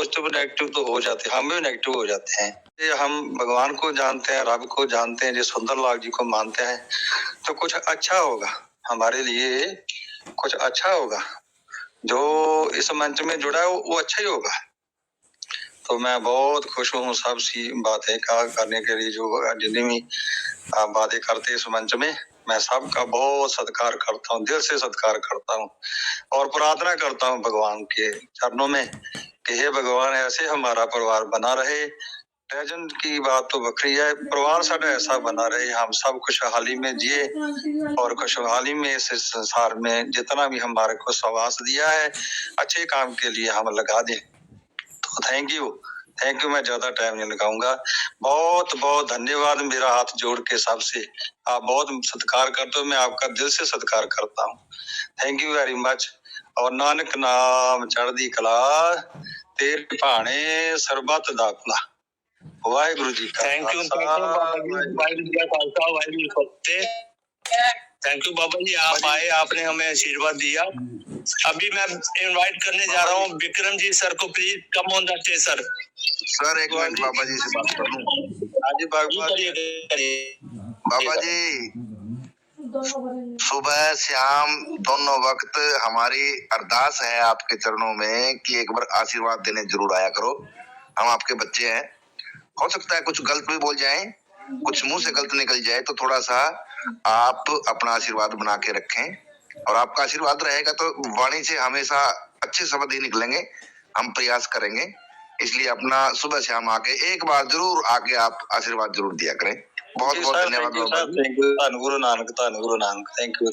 Positive negative तो हो जाते हैं, हम भी नेगेटिव हो जाते हैं। हम भगवान को जानते हैं, रब को जानते हैं, जो सुंदरलाल जी को मानते हैं, तो कुछ अच्छा होगा हमारे लिए, कुछ अच्छा होगा। जो इस मंच में जुड़ा है वो अच्छा ही होगा। तो मैं बहुत खुश हूँ सबसी बातें करने के लिए, जो जितनी भी बातें करते इस मंच में, मैं सबका बहुत सत्कार करता हूँ, दिल से सत्कार करता हूँ और प्रार्थना करता हूँ भगवान के चरणों में कि हे भगवान ऐसे हमारा परिवार बना रहे। प्रेजेंट की बात तो बखरी है, परिवार साਡਾ ऐसा बना रहे, हम सब खुशहाली में जिए और खुशहाली में इस संसार में जितना भी हमारे को समास दिया है अच्छे काम के लिए हम लगा दें। तो थैंक यू, मैं ज्यादा टाइम नहीं लगाऊंगा। बहुत बहुत धन्यवाद, मेरा हाथ जोड़ के सबसे, आप बहुत सत्कार करते हो, मैं आपका दिल से सत्कार करता हूँ। Thank you very much. और नानक नाम चढ़दी कला तेरे भाणे सरबत दा भला। वाहिगुरु जी का थैंक यू बाबा जी, आप आए, आपने हमें आशीर्वाद दिया। अभी मैं इनवाइट करने जा रहा हूँ विक्रम जी सर को, please come on the stage sir. Sir एक मिनट बाबा जी से बात कर लूं। बाबा जी सुबह शाम दोनों वक्त हमारी अरदास है आपके चरणों में कि एक बार आशीर्वाद देने जरूर आया करो। हम आपके बच्चे हैं, हो सकता है कुछ गलत भी बोल जाएं, कुछ मुंह से गलत निकल जाए, तो थोड़ा सा आप अपना आशीर्वाद बना के रखें। और आपका आशीर्वाद रहेगा तो वाणी से हमेशा अच्छे शब्द ही निकलेंगे। हम प्रयास करेंगे, इसलिए अपना सुबह शाम आके एक बार जरूर आके आप आशीर्वाद जरूर दिया करें। बहुत बहुत धन्यवाद बाबा जी। धन गुरु नानक, धन गुरु नानक। Thank you.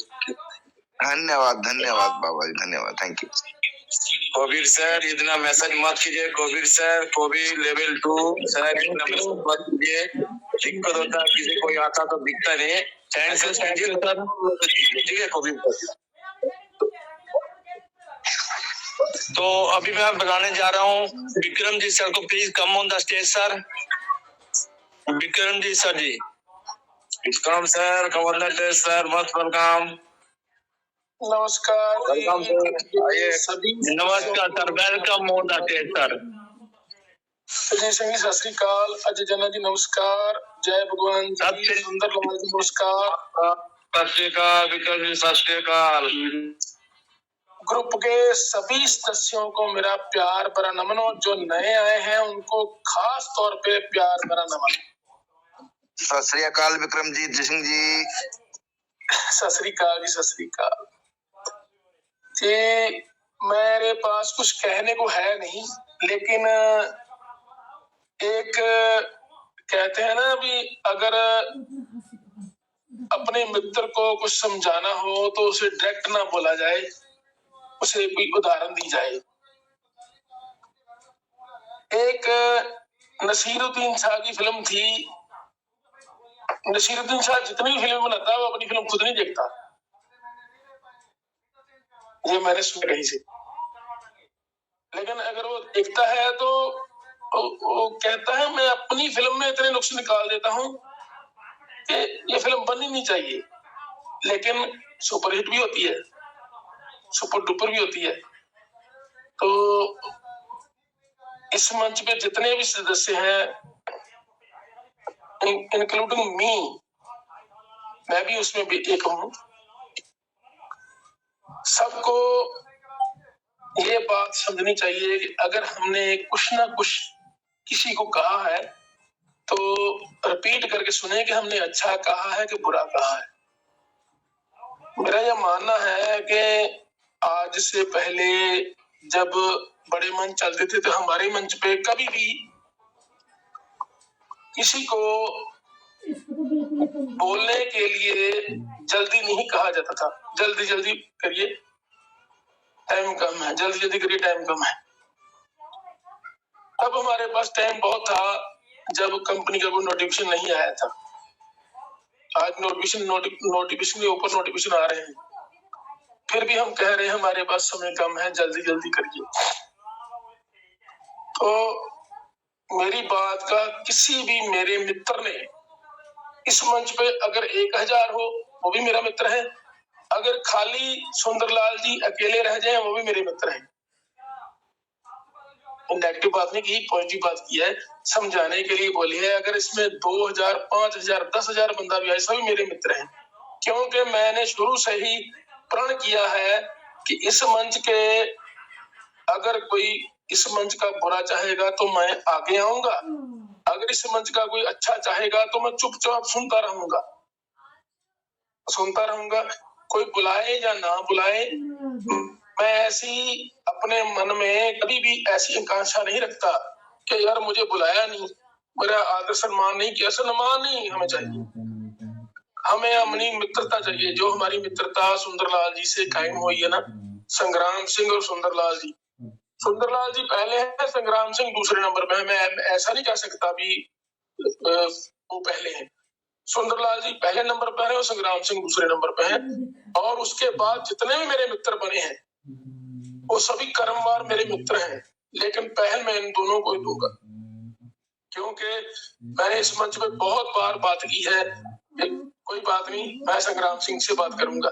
धन्यवाद धन्यवाद बाबा जी, धन्यवाद, थैंक यू। कोबीर सर इतना मैसेज मत कीजिए, कोबीर सर, कोबीर लेवल 2 सर इतना मैसेज मत कीजिए, दिक्कत होता है, किसी कोई आता तो दिखता नहीं। थैंक यू सर, ठीक है कोबीर सर। तो अभी मैं बताने जा रहा हूँ विक्रम जी सर को, please come on the stage sir. Vikram ji sir ji, Vikram sir, come on the stage sir, मस्त वेलकम। नमस्कार सभी, नमस्कार sir, welcome on the stage sir. जी संगी सत श्री अकाल, अजय जना जी नमस्कार, जय भगवान जी, सुंदरलाल जी नमस्कार, सत श्री अकाल विक्रम जी, सत श्री अकाल। ग्रुप के सभी सदस्यों को मेरा प्यार भरा नमन, और जो नए आए हैं उनको खास तौर पे प्यार भरा नमन। सत श्री अकाल विक्रम जी, जय सिंह जी। सत श्री अकाल जी, सत श्री अकाल जी। मेरे पास कुछ कहने को है नहीं, लेकिन एक कहते हैं ना भी, अगर अपने मित्र को कुछ समझाना हो तो उसे डायरेक्ट ना बोला जाए, उसे कोई उदाहरण दी जाए। एक नसीरुद्दीन शाह की फिल्म थी। नसीरुद्दीन शाह जितनी फिल्म बनाता है वो अपनी फिल्म खुद नहीं देखता, ये मैंने सुन कहीं से। लेकिन अगर वो देखता है तो वो कहता है मैं अपनी फिल्म में इतने नुक्स निकाल देता हूं कि ये फिल्म बननी नहीं चाहिए, लेकिन सुपरहिट भी होती है, सुपर डुपर भी होती है। तो इस मंच पे जितने भी सदस्य हैं, इंक्लूडिंग मी, मैं भी उसमें भी एक हूं, सबको ये बात समझनी चाहिए कि अगर हमने कुछ ना कुछ किसी को कहा है तो रिपीट करके सुने कि हमने अच्छा कहा है कि बुरा कहा है। मेरा यह मानना है कि आज से पहले जब बड़े मंच चलते थे तो हमारे मंच पे कभी भी किसी को बोलने के लिए जल्दी नहीं कहा जाता था। जल्दी जल्दी करिए, टाइम कम है, जल्दी जल्दी करिए, टाइम कम है। तब हमारे पास टाइम बहुत था जब कंपनी का कोई नोटिफिकेशन नहीं आया था। आज नोटिफिकेशन के ऊपर नोटिफिकेशन आ रहे हैं, फिर भी हम कह रहे हैं हमारे पास समय कम है, जल्दी जल्दी करिए। तो मेरी बात का किसी भी मेरे मित्र ने इस मंच पे अगर 1000 हो वो भी मेरा मित्र है, अगर खाली सुंदरलाल जी अकेले रह जाएं वो भी मेरे मित्र हैं। नेगेटिव बात नहीं की, पॉजिटिव बात की है, समझाने के लिए बोली है। अगर इसमें 2000, 5000, 10,000 बंदा भी आए, सभी मेरे मित्र हैं, क्योंकि मैंने शुरू से ही प्रण किया है कि इस मंच के अगर कोई इस मंच का बुरा चाहेगा तो मैं आगे आऊंगा, अगर इस मंच का कोई अच्छा चाहेगा तो मैं चुपचाप सुनता रहूंगा। कोई बुलाए या ना बुलाए, मैं ऐसी अपने मन में कभी भी ऐसी आकांक्षा नहीं रखता कि यार मुझे बुलाया नहीं, मेरा आदर सम्मान नहीं किया। सम्मान नहीं हमें चाहिए, हमें अपनी मित्रता चाहिए। जो हमारी मित्रता सुंदरलाल जी से कायम हुई है ना, संग्राम सिंह और सुंदरलाल जी, सुंदरलाल जी पहले है, संग्राम सिंह दूसरे नंबर पे है। मैं ऐसा नहीं कह सकता भी वो पहले हैं। सुंदरलाल जी पहले नंबर पर है और संग्राम सिंह दूसरे नंबर पे है। और उसके बाद जितने भी मेरे मित्र बने हैं वो सभी क्रमवार मेरे मित्र हैं, लेकिन पहल मैं इन दोनों को ही दूंगा, क्योंकि मैंने इस मंच पे बहुत बार बात की है। कोई बात नहीं, मैं संग्राम सिंह से बात करूंगा,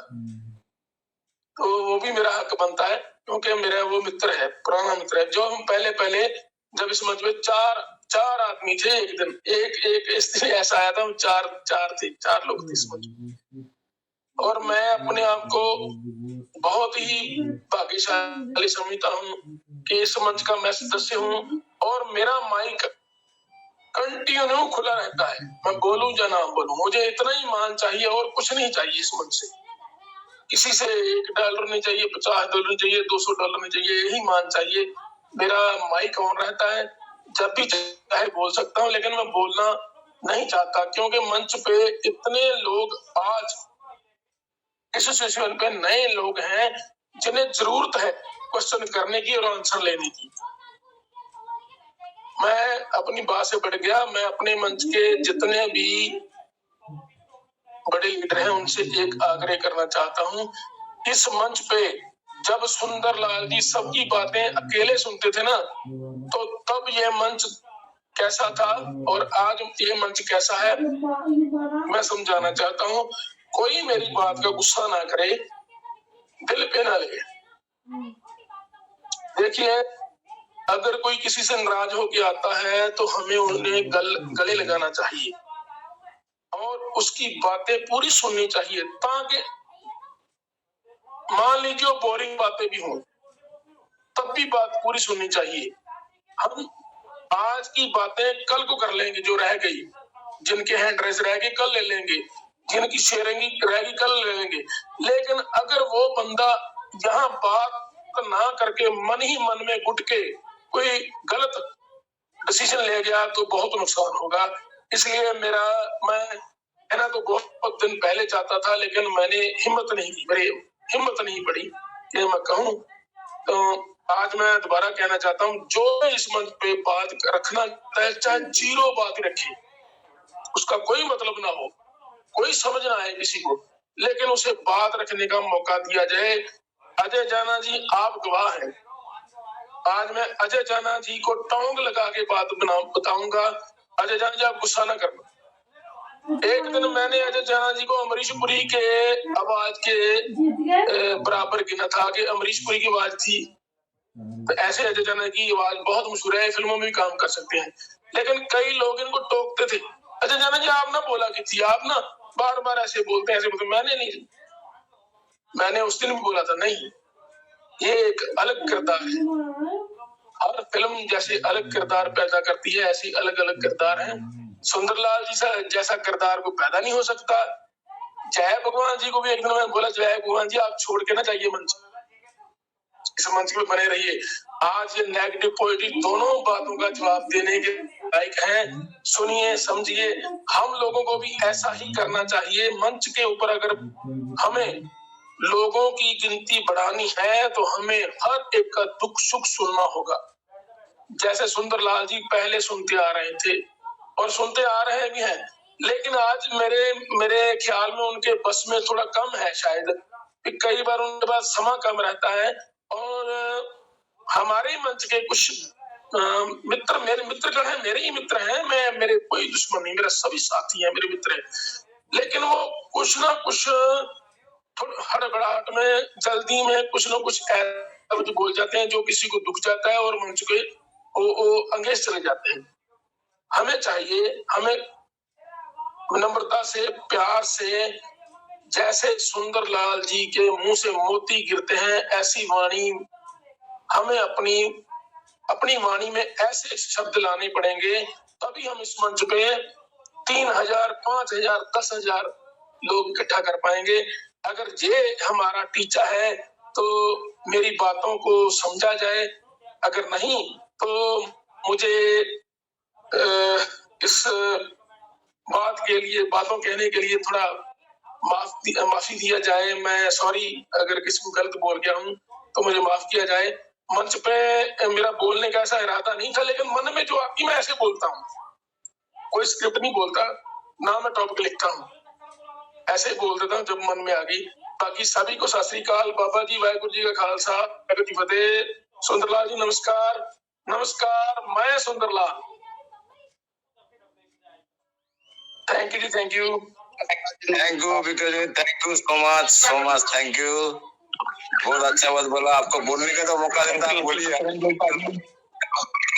तो वो भी मेरा हक बनता है, क्योंकि मेरा वो मित्र है, पुराना मित्र है। जो हम पहले जब इस मंच पे चार आदमी थे, एक दिन एक स्त्री ऐसा आया था, हम चार लोग थे इस मंच पे। और मैं अपने आप को बहुत ही भाग्यशाली समझता हूँ कि इस मंच का मैं सदस्य हूँ और मेरा माइक कंटिन्यू खुला रहता है। मैं बोलूं या ना बोलूं, मुझे इतना ही मान चाहिए और कुछ नहीं चाहिए इस मंच से। किसी से $1 नहीं चाहिए, $50 नहीं चाहिए, $200 नहीं चाहिए, यही मान चाहिए। मेरा माइक ऑन रहता है, जब भी चाहे बोल सकता हूँ, लेकिन मैं बोलना नहीं चाहता, क्योंकि मंच पे इतने लोग आज इस सिचुएशन पे नए लोग हैं जिन्हें जरूरत है क्वेश्चन करने की और आंसर लेने की। मैं अपनी बात से बढ़ गया। मैं अपने मंच के जितने भी बड़े लीडर हैं उनसे एक आग्रह करना चाहता हूँ, इस मंच पे जब सुंदरलाल जी सबकी बातें अकेले सुनते थे ना, तो तब ये मंच कैसा था और आज ये मंच कैसा है, मैं समझाना चाहता हूँ। कोई मेरी बात का गुस्सा ना करे, दिल पे ना ले। देखिए, अगर कोई किसी से नाराज होके आता है तो हमें उन्हें गले लगाना चाहिए और उसकी बातें पूरी सुननी चाहिए, ताकि मान लीजिए बोरिंग बातें भी हों तब भी बात पूरी सुननी चाहिए। हम आज की बातें कल को कर लेंगे, जो रह गई, जिनके हैंड रेस रह गई कल ले लेंगे, जिनकी शेयरिंग रह गई कल ले लेंगे। लेकिन अगर वो बंदा यहाँ बात ना करके मन ही मन में घुट के कोई गलत डिसीजन ले गया तो बहुत नुकसान होगा। इसलिए मैं है ना, तो बहुत दिन पहले चाहता था, लेकिन मैंने हिम्मत नहीं की, मेरी हिम्मत नहीं पड़ी कि मैं कहूँ। तो आज मैं दोबारा कहना चाहता हूँ, जो इस मंच पे बात रखना चाहे 0 बात रखे, उसका कोई मतलब ना हो, कोई समझ ना आए किसी को, लेकिन उसे बात रखने का मौका दिया जाए। अजय जाना जी आप गवाह हैं। आज मैं अजय जाना जी को टोंग लगा के बात बताऊंगा। अजय जाना जी आप गुस्सा ना करना। एक दिन मैंने अजय जाना जी को अमरीश पुरी के आवाज के बराबर गिना था कि अमरीश पुरी की आवाज थी, तो ऐसे अजय जाना की आवाज बहुत मशहूर है, फिल्मों में भी काम कर सकते हैं। लेकिन कई लोग इनको टोकते थे, अजय जाना जी आप ना बोला की थी, आप ना बार बार ऐसे बोलते हैं। मैंने नहीं, मैंने उस दिन भी बोला था, नहीं, ये एक अलग किरदार है। हर फिल्म जैसे अलग किरदार पैदा करती है, ऐसी अलग अलग किरदार हैं। सुंदरलाल जी जैसा किरदार को पैदा नहीं हो सकता। जय भगवान जी को भी एक दिन मैंने बोला, जय भगवान जी आप छोड़ के ना जाइए मंच, इस मंच पे बने रहिए। आज ये नेगेटिव पॉजिटिव दोनों बातों का जवाब देने के लायक हैं। सुनिए, समझिए, हम लोगों को भी ऐसा ही करना चाहिए। मंच के ऊपर अगर हमें लोगों की गिनती बढ़ानी है तो हमें हर एक का दुख सुख सुनना होगा। जैसे सुंदरलाल जी पहले सुनते आ रहे थे और सुनते आ रहे भी हैं, लेकिन आज मेरे ख्याल में उनके बस में थोड़ा कम है शायद, कई बार उनके पास समय कम रहता है। और हमारे मंच के कुछ मित्र, मेरे मित्रगण हैं, मेरे ही मित्र हैं, मेरे कोई दुश्मन नहीं, मेरे सभी साथी हैं, मेरे मित्र हैं, लेकिन वो कुछ ना कुछ हड़बड़ाहट में, जल्दी में कुछ ना कुछ ऐसा बोल जाते हैं जो किसी को दुख जाता है और मंच के वो अंगेज चले जाते हैं। हमें चाहिए, हमें विनम्रता से, प्यार से, जैसे सुंदरलाल जी के मुंह से मोती गिरते हैं ऐसी वाणी हमें अपनी वाणी में ऐसे शब्द लाने पड़ेंगे, तभी हम इस मंच पे 3000, 5000, 10,000 लोग इकट्ठा कर पाएंगे। अगर ये हमारा टीचा है तो मेरी बातों को समझा जाए, अगर नहीं तो मुझे इस बात के लिए, बातों कहने के लिए थोड़ा माफी दिया जाए। मैं सॉरी अगर किसी को गलत बोल गया हूँ तो मुझे माफ किया जाए। मंच पे मेरा बोलने का ऐसा इरादा नहीं था, लेकिन मन में जो आती मैं ऐसे बोलता हूँ, कोई स्क्रिप्ट नहीं बोलता, ना मैं टॉपिक लिखता हूँ, ऐसे बोल देता हूँ जब मन में आ गई। बाकी सभी को सत श्री अकाल, बाबा जी वाहिगुरु जी का खालसा, वाहिगुरू जी फतेह। सुंदरलाल जी नमस्कार। नमस्कार, मैं सुंदरलाल। थैंक यू जी, thank you. Thank you Vikram ji, thank you so much, thank you. बहुत अच्छा बात बोला, आपको बोलने का तो मौका देता है, बोलिए।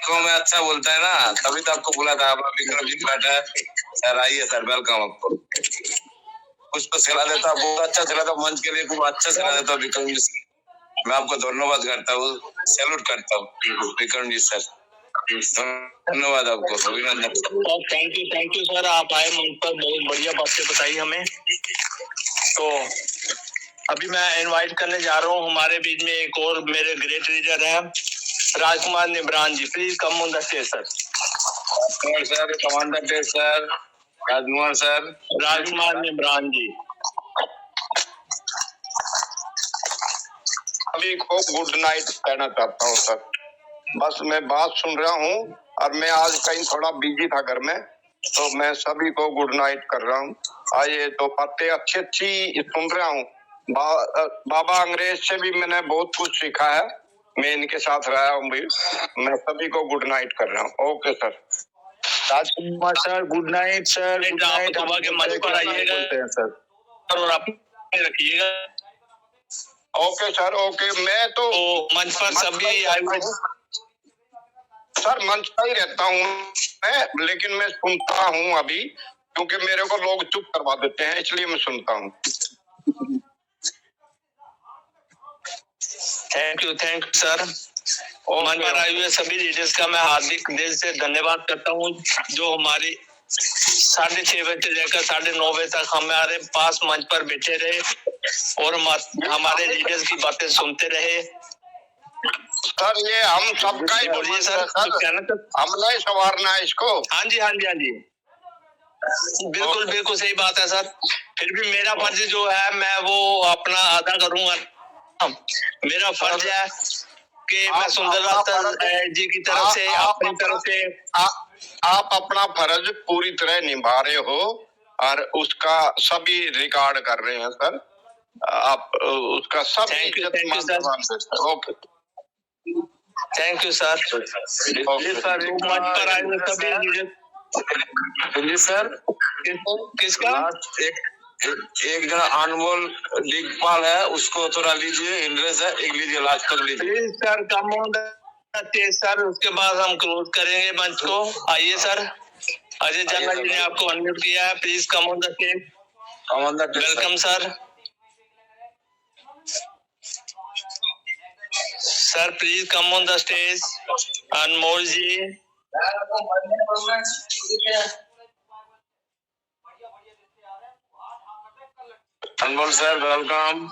तो मैं अच्छा बोलता है ना, तभी तो आपको बुला था। विक्रम जी बैठा है सर, आइए सर, वेलकम आपको। कुछ तो सिला देता, बहुत अच्छा सिला था मंच के लिए, खूब अच्छा सिला देता विक्रम जी सर। मैं आपको धन्यवाद करता हूँ, सैल्यूट करता हूँ विक्रम जी सर, धन्यवाद आपको, अभिनंदन। थैंक यू सर, आप आए मंच पर, बहुत बढ़िया बातें बताई हमें। तो अभी मैं इनवाइट करने जा रहा हूँ, हमारे बीच में एक और मेरे ग्रेट लीडर हैं, Rajkumar Nibran ji. Please come on the stage sir. Sir commander test sir, Rajkumar sir, Rajkumar Nibran ji. सभी को गुड नाइट कहना चाहता हूँ सर। बस मैं बात सुन रहा हूँ और मैं आज कहीं थोड़ा बिजी था घर में, तो मैं सभी को गुड नाइट कर रहा हूँ। आइए, तो बातें अच्छी सुन रहा हूँ। बाबा अंग्रेज से भी मैंने बहुत कुछ सीखा है, मैं इनके साथ रहा हूँ भी। मैं सभी को गुड नाइट कर रहा हूँ। Okay sir. Rajkumar sir good night sir. Good night. आप आगे मंच पर आइएगा सर, और आप रखिएगा। Okay sir, okay. मैं तो मंच पर सभी आए सर, मंच पर ही रहता हूँ मैं, लेकिन मैं सुनता हूँ अभी, क्योंकि मेरे को लोग चुप करवा देते हैं, इसलिए मैं सुनता हूँ। Thank you sir. मंच पर आए हुए सभी लीडर्स का मैं हार्दिक दिल से धन्यवाद करता हूँ, जो हमारी 6:30 बजे से लेकर 9:30 बजे तक हमारे पास मंच पर बैठे रहे और हमारे लीडर्स की बातें सुनते रहे। सर, ये हम सबका ही बोलिए सर, हमने ही संवारना है इसको। हाँ जी, बिल्कुल सही बात है सर। फिर भी मेरा फर्ज जो है मैं वो अपना अदा करूंगा। मेरा फर्ज है कि मैं सुंदरलाल जी की तरफ से, अपनी तरफ से आप अपना फर्ज पूरी तरह निभा रहे हो और उसका सभी रिकॉर्ड कर रहे हैं सर। आप उसका सब ओके, थैंक यू सर। मंच पर आए हुए सभी जी सर, किसका एक जना अनमोल दिग्पाल है, उसको थोड़ा लीजिए, इंद्रेश है, एक लीजिए, लास्ट तक लीजिए please sir. Come on the sir, उसके बाद हम क्लोज करेंगे मंच को। आइए सर, अजय जंगा जी ने आपको अनम्यूट किया है, please come on the stage. Welcome sir. Sir please come on the stage. Anmol ji, Anmol sir welcome.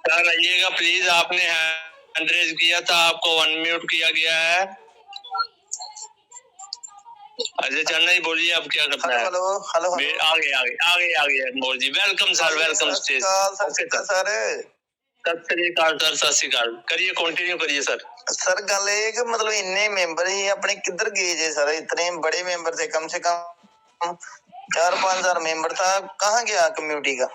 Sir आइएगा प्लीज, आपने हैंड रेज किया था, आपको अनम्यूट किया गया है। अजय चन्ना जी बोलिए, आप क्या करना है? हेलो आगे Anmol ji. Welcome sir, welcome stage. Okay sir, सत श्री अकाल सर, सत श्री अकाल। करिए, कंटिन्यू करिए सर। सर गल ये कि मतलब इन्ने मेंबर ही अपने किधर गए जे सर? इतने बड़े मेंबर थे, कम से कम 4-5 हजार मेंबर था, कहाँ गया कम्युनिटी का?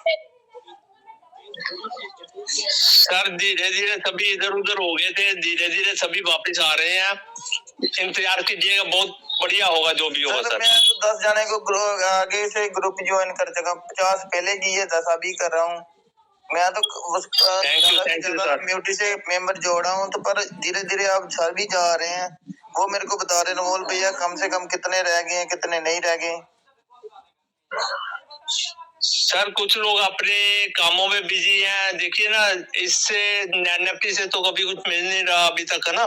सर धीरे धीरे सभी इधर उधर हो गए थे, धीरे धीरे सभी वापस आ रहे हैं। इंतजार कीजिएगा, बहुत बढ़िया होगा जो भी होगा सर। मैं तो 10 जाने को आगे से ग्रुप ज्वाइन कर चुका, 50 पहले किए, 10 अभी कर रहा हूँ मैं तो। कम्युनिटी से मेंबर जोड़ा हूँ तो, पर धीरे धीरे अब सर भी जा रहे हैं, वो मेरे को बता रहे अनमोल भैया कम से कम कितने रह गए हैं, कितने नहीं रह गए। सर कुछ लोग अपने कामों में बिजी हैं, देखिए ना, इससे एनएफटी से तो कभी कुछ मिल नहीं रहा अभी तक, है ना,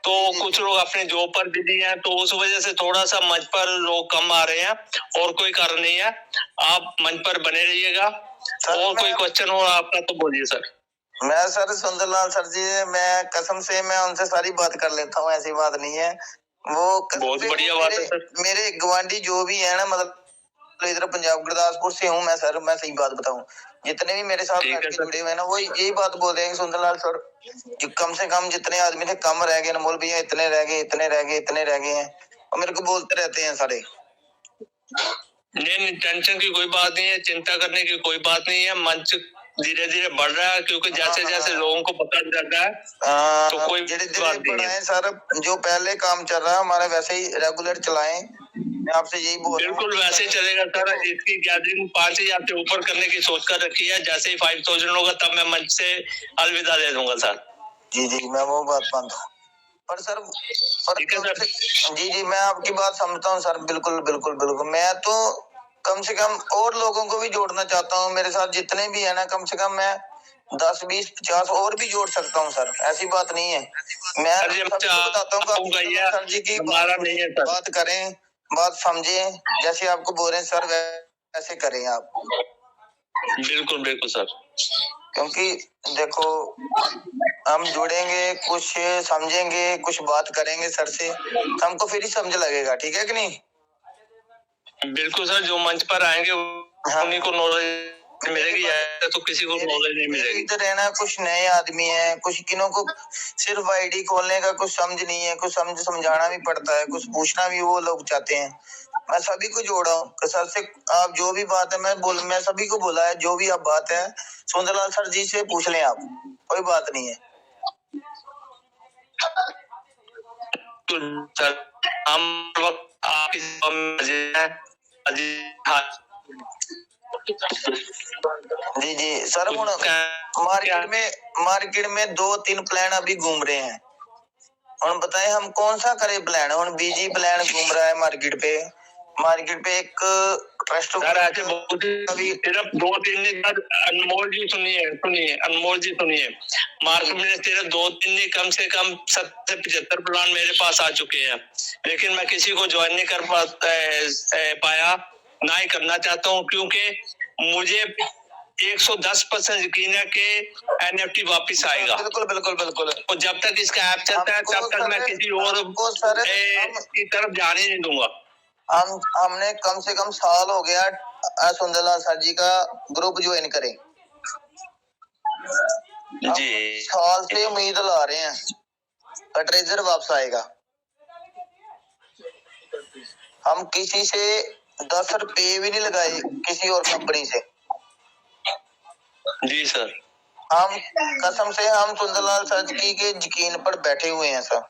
तो कुछ लोग अपने जॉब पर बिजी हैं, तो उस वजह से थोड़ा सा मंच पर लोग कम आ रहे हैं, और कोई कारण नहीं है। आप मंच पर बने रहिएगा, और कोई क्वेश्चन हो आपका तो बोलिए सर। मैं सर सुंदरलाल सर जी, मैं कसम से मैं उनसे सारी बात कर लेता हूँ, ऐसी बात नहीं है। वो बहुत बढ़िया बात है सर। मेरे गवांडी जो भी है ना, मतलब इधर पंजाब गुरदासपुर से हूँ मैं सर, मैं सही बात बताऊं, जितने भी मेरे साथ जुड़े हुए हैं ना, वो यही बात बोल रहे हैं सुंदरलाल सर कि कम से कम जितने आदमी थे कम रह गए, अनमोल भैया इतने रह गए, इतने रह गए, इतने रह गए हैं, और मेरे को बोलते रहते हैं सारे। नहीं, टेंशन की कोई बात नहीं है, चिंता करने की कोई बात नहीं है। मंच धीरे धीरे बढ़ रहा है, क्योंकि जैसे जैसे लोगों को पता चलता है तो कोई बात नहीं है सर। जो पहले काम चल रहा है हमारा वैसे ही रेगुलर चलाएं, मैं आपसे यही बोल रहा हूं। बिल्कुल वैसे ही चलेगा सर। इसकी गैदरिंग 5000 से ऊपर करने की सोच कर रखी है, जैसे ही 5000 होगा तब मैं मंच से अलविदा दे दूंगा सर। जी जी, मैं वो बात मानता हूँ, पर सर जी मैं आपकी बात समझता हूँ सर, बिल्कुल बिल्कुल बिल्कुल। मैं तो कम से कम और लोगों को भी जोड़ना चाहता हूँ, मेरे साथ जितने भी है ना, कम से कम मैं 10, 20, 50 और भी जोड़ सकता हूँ सर, ऐसी बात नहीं है। मैं बताता हूँ सर जी की बात करें, बात समझे, जैसे आपको बोल रहे हैं सर वैसे करें आप। बिल्कुल बिल्कुल सर, क्योंकि देखो हम जुड़ेंगे, कुछ समझेंगे, कुछ बात करेंगे सर से, हमको फिर ही समझ लगेगा, ठीक है कि नहीं? बिल्कुल सर, जो मंच पर आएंगे उन्हीं को नॉलेज मिलेगी, ऐसा तो किसी को नॉलेज नहीं मिलेगी। इधर है ना, कुछ नए आदमी हैं, कुछ किन्हों को सिर्फ आईडी खोलने का कुछ समझ नहीं है, कुछ समझाना भी पड़ता है, कुछ पूछना भी वो लोग चाहते हैं। मैं सभी को जोड़ा हूँ सर से, आप जो भी बात है मैं सभी को बोला है, जो भी आप बात है सुंदरलाल सर जी से पूछ लें आप, कोई बात नहीं है। तो सर हम जी जी सर, मार्केट में 2-3 प्लान अभी घूम रहे हैं, और बताएं हम कौन सा करे प्लान। और बीजी प्लान घूम रहा है मार्केट पे एक ट्रस्ट अभी सिर्फ 2-3 दिन बाद अनमोल जी सुनिए मार्केट में सिर्फ 2-3 दिन कम से कम 70 से 75 प्लान मेरे पास आ चुके हैं, लेकिन मैं किसी को ज्वाइन नहीं कर पाया, ना ही करना चाहता हूँ, क्योंकि मुझे 110% यकीन है कि एनएफटी वापस आएगा। बिल्कुल बिल्कुल बिल्कुल। और जब तक इसका ऐप चलता है तब तक मैं किसी और की तरफ जाने नहीं दूंगा। हमने कम से कम साल हो गया सुंदरलाल सर जी का ग्रुप ज्वाइन करें जी, साल से उम्मीद ला रहे हैं ट्रेजर वापस आएगा। हम किसी से 10 रुपए भी नहीं लगाए, किसी और कंपनी से। जी सर, हम कसम से हम सुंदरलाल सर जी के यकीन पर बैठे हुए हैं सर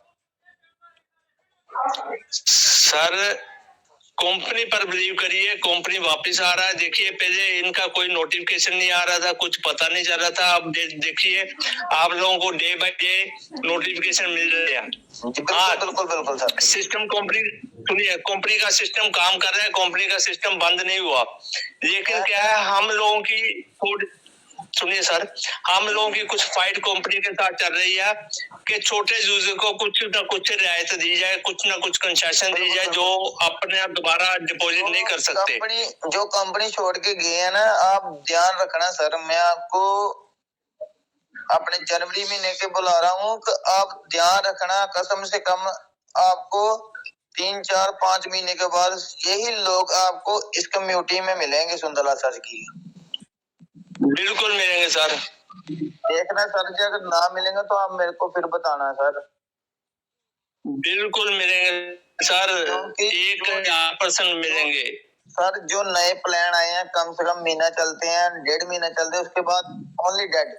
कंपनी पर बिलीव करिए, कंपनी वापस आ रहा है। देखिए पहले इनका कोई नोटिफिकेशन नहीं आ रहा था, कुछ पता नहीं चल रहा था, अब देखिए आप लोगों को डे बाय डे नोटिफिकेशन मिल रहे हैं। बिल्कुल बिल्कुल सर, सिस्टम कंपनी का सिस्टम काम कर रहा है, कंपनी का सिस्टम बंद नहीं हुआ, लेकिन क्या है हम लोगों की सुनिए सर, हम लोगों की कुछ फाइट कंपनी के साथ चल रही है कि छोटे यूजर को कुछ ना कुछ रियायत दी जाए, कुछ ना कुछ कंसेशन दी जाए, जो अपने दोबारा डिपॉजिट नहीं कर सकते। जो कंपनी छोड़ के गए हैं ना, आप ध्यान रखना सर, मैं आपको अपने जनवरी महीने के बुला रहा हूँ कि आप ध्यान रखना, कसम से कम आपको 3, 4, 5 महीने के बाद यही लोग आपको इस कम्युनिटी में मिलेंगे सुंदरलाल सर की। बिल्कुल मिलेंगे सर, देखना सर जी, अगर ना मिलेंगे तो आप मेरे को फिर बताना सर। बिल्कुल मिलेंगे सर, 1,000% मिलेंगे सर। जो नए प्लान आए हैं कम से कम महीना चलते हैं, 1.5 महीना चलते हैं, उसके बाद ओनली डेड।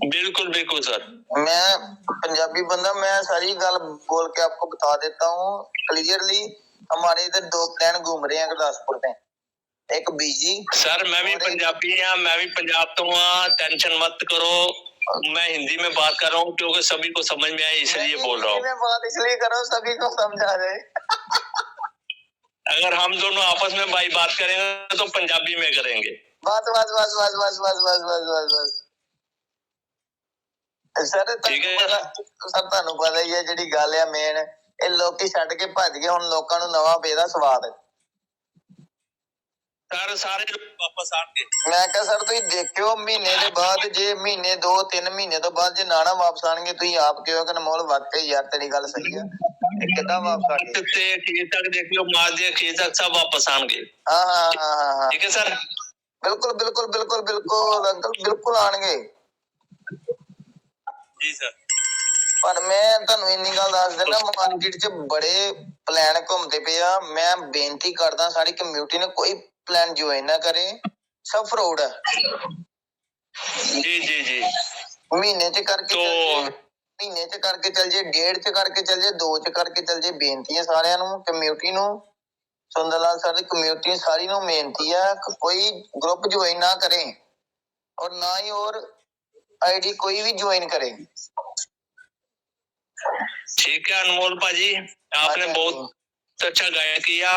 बिल्कुल बिल्कुल सर, मैं पंजाबी बंदा, मैं सारी गल बोल के आपको बता देता हूँ क्लियरली। हमारे इधर 2 प्लान घूम रहे हैं गुरदासपुर में, एक बीजी। सर मैं भी पंजाबी हाँ, मैं भी पंजाब तो हाँ, टेंशन मत करो, मैं हिंदी में बात कर रहा हूँ क्योंकि सभी को समझ में आए इसलिए बोल रहा हूँ। मैं बात इसलिए कर रहा हूँ सभी को समझा रहे। अगर हम दोनों आपस में भाई बात करेंगे तो पंजाबी में करेंगे। बस बस बस बस बस बस बस बस बस बस सर ठीक है सर ਤੁਹਾਨੂੰ ਪਤਾ ਹੀ ਹੈ ਜਿਹੜੀ ਗੱਲ ਆ ਮੇਨ ਇਹ ਲੋਕੀ ਛੱਡ ਕੇ ਭੱਜ ਗਏ ਹੁਣ ਲੋਕਾਂ ਨੂੰ ਨਵਾਂ ਪੇਦਾ ਸਵਾਦ सर सारे लोग वापस आएंगे। ਮੈਂ ਕਿਹਾ ਸਰ ਤੁਸੀਂ ਦੇਖਿਓ ਮਹੀਨੇ ਦੇ ਬਾਅਦ ਜੇ ਮਹੀਨੇ 2-3 ਮਹੀਨੇ ਤੋਂ ਬਾਅਦ ਜੇ ਨਾ ਵਾਪਸ ਆਣਗੇ ਤੁਸੀਂ ਆਪ ਕਿਹਾ ਕਿ ਅਨਮੋਲ ਵਾਕਈ ਯਾਰ ਤੇਰੀ ਗੱਲ ਸਹੀ ਆ ਕਿੱਦਾਂ वापस आ गए तक देखियो माजे तक सब वापस आएंगे। हाँ ठीक है सर बिल्कुल बिल्कुल बिल्कुल बिल्कुल अंकल बिल्कुल आएंगे जी सर। पर मैं ਤੁਹਾਨੂੰ ਇੰਨੀ ਗੱਲ ਦੱਸ ਦਿੰਦਾ ਮਾਰਕੀਟ 'ਚ ਬੜੇ ਪਲਾਨ ਘੁੰਮਦੇ ਪਏ ਆ ਮੈਂ ਬੇਨਤੀ ਕਰਦਾ ਸਾਰੀ ਕਮਿਊਨਿਟੀ ਨੇ ਕੋਈ ਪਲਾਨ ਜੁਆਇਨ ਨਾ ਕਰੇ सब फ्रॉड है जी जी जी महीने च करके महीने च करके चल जे 1.5 च करके चल जे 2 च करके चल जे बेनती है सारिਆਂ ਨੂੰ कम्युनिटी ਨੂੰ सुंदर लाल सर की कम्युनिटी सारी ਨੂੰ बेनती है कि कोई ग्रुप ज्वाइन ना करे और ना ही और आईडी कोई भी ज्वाइन करे। ठीक है अनमोल पाजी आपने बहुत अच्छा गाया किया।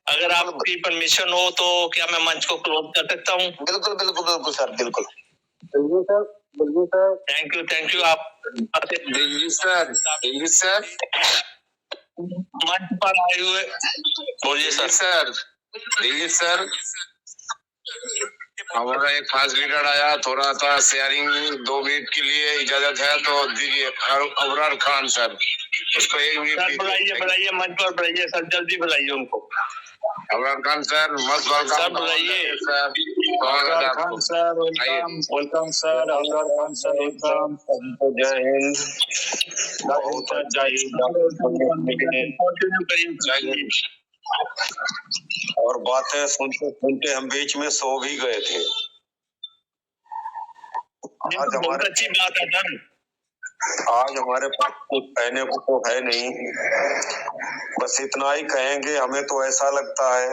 अगर आपकी परमिशन हो तो क्या मैं मंच को क्लोज कर सकता हूँ? बिल्कुल बिल्कुल बिल्कुल सर बिल्कुल थैंक यू आप सर मंच पर आए हुए बोलिए सर। सर हमारा एक खास लीडर आया थोड़ा सा शेयरिंग 2 मिनट के लिए इजाजत है तो दीजिए। अबरार खान सर उसको 1 मिनट बुलाइए मंच पर बुलाइए सर जल्दी बुलाइए उनको। अबरार खान सर मस्त सर बुलाइए Abrar Khan sir welcome sir Abrar Khan sir welcome. जय हिंद जय हिंद। और बातें सुनते सुनते हम बीच में सो भी गए थे। आज बहुत अच्छी बात है सर। आज हमारे पास कुछ कहने को तो है नहीं, बस इतना ही कहेंगे। हमें तो ऐसा लगता है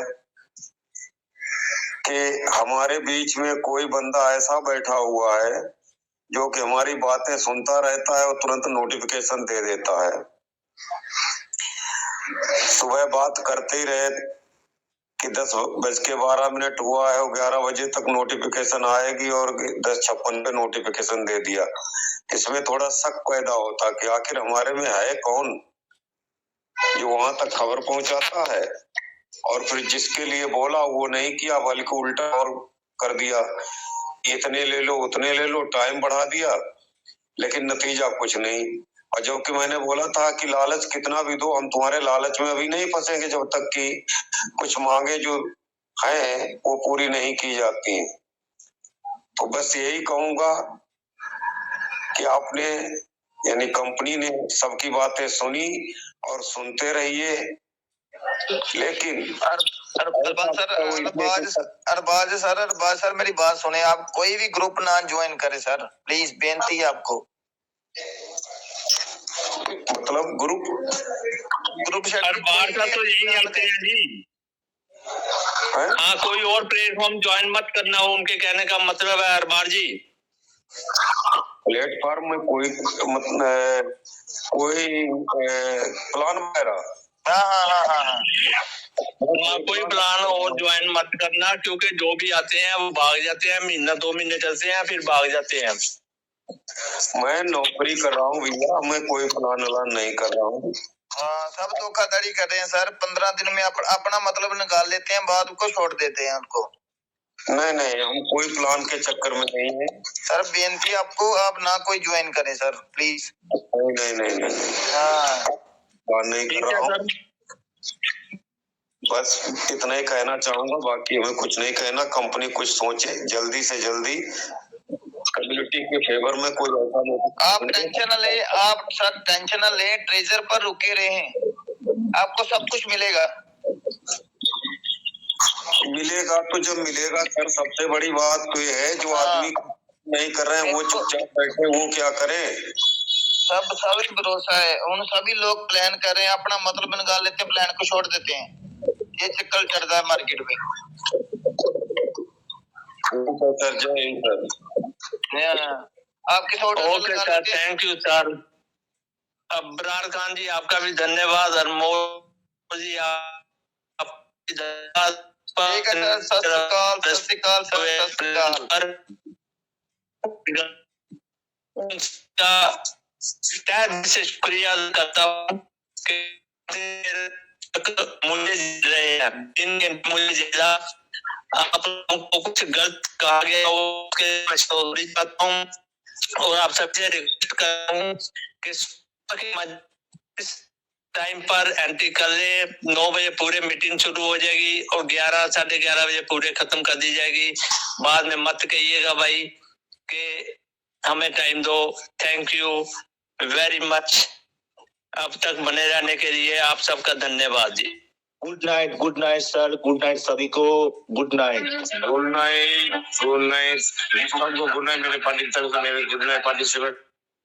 कि हमारे बीच में कोई बंदा ऐसा बैठा हुआ है जो कि हमारी बातें सुनता रहता है और तुरंत नोटिफिकेशन दे देता है। सुबह बात करते ही रहे कि 10:12 हुआ है और 11 बजे तक नोटिफिकेशन आएगी और 10:56 पे नोटिफिकेशन दे दिया। इसमें थोड़ा शक पैदा होता कि आखिर हमारे में है कौन जो वहां तक खबर पहुंचाता है और फिर जिसके लिए बोला वो नहीं किया बल्कि उल्टा और कर दिया। इतने ले लो उतने ले लो, टाइम बढ़ा दिया लेकिन नतीजा कुछ नहीं। और जो कि मैंने बोला था कि लालच कितना भी दो हम तुम्हारे लालच में अभी नहीं फंसेंगे जब तक कि कुछ मांगे जो हैं वो पूरी नहीं की जाती हैं। तो बस यही कहूंगा कि आपने यानी कंपनी ने सबकी बातें सुनी और सुनते रहिए, लेकिन अरबाज सर मेरी बात सुने। आप कोई भी ग्रुप ना ज्वाइन करे सर प्लीज, बेनती है आपको। मतलब ग्रुप अरबाज का तो यही करते हैं जी। हाँ कोई और प्लेटफॉर्म ज्वाइन मत करना हो उनके कहने का मतलब है अरबाज जी। प्लेटफॉर्म में कोई प्लान वगैरह हाँ कोई प्लान और ज्वाइन मत करना क्योंकि जो भी आते हैं वो भाग जाते हैं। महीना 2 महीने चलते हैं फिर भाग जाते हैं। मैं नौकरी कर रहा हूँ भैया, मैं कोई प्लान व्लान नहीं कर रहा हूँ। सब धोखाधड़ी कर रहे हैं सर। 15 दिन में अपना मतलब निकाल लेते हैं, बाद को छोड़ देते हैं उनको। नहीं हम कोई प्लान के चक्कर में नहीं है सर। बेनती आपको आप ना कोई ज्वाइन करें सर प्लीज। नहीं हाँ प्लान नहीं कर रहा हूँ, बस इतना ही कहना चाहूंगा, बाकी हमें कुछ नहीं कहना। कंपनी कुछ सोचे जल्दी से जल्दी कम्युनिटी के फेवर में कोई ऐसा नहीं। आप टेंशन न ले, आप सर टेंशन न ले, ट्रेजर पर रुके रहे, आपको सब कुछ मिलेगा। मिलेगा तो जब मिलेगा सर, सबसे बड़ी बात तो ये है जो आदमी नहीं कर रहे हैं वो चुपचाप बैठे, वो क्या करें। सभी भरोसा है उन सभी लोग प्लान कर रहे हैं, अपना मतलब निकाल लेते हैं, प्लान को छोड़ देते हैं। ये चक्कर चढ़ता है मार्केट में। सर जय हिंद सर। आपकी थोड़ी okay sir, thank you sir. Abrar Khan ji आपका भी धन्यवाद। अनमोल जी आपकी धन्यवाद। ठीक है सर, सत श्री अकाल, सत श्री अकाल सर, सत श्री अकाल। उनका तहे दिल से शुक्रिया करता हूँ कि मुझे रहे हैं इनके मुझे जिला आप लोगों को कुछ गलत कहा गया उसके मैं सॉरी चाहता हूँ और आप सबसे रिक्वेस्ट कर रहा हूँ कि इस टाइम पर एंट्री कर ले। 9 बजे पूरे मीटिंग शुरू हो जाएगी और 11 साढ़े 11 बजे पूरे खत्म कर दी जाएगी। बाद में मत कहिएगा भाई कि हमें टाइम दो। Thank you very much. अब तक बने रहने के लिए आप सबका धन्यवाद जी। Good night sir, good night सभी को, good night. Good night, good night सबको गुड नाइट। मेरे पार्टिसिपेंट, मेरे गुड नाइट पार्टिसिपेंट।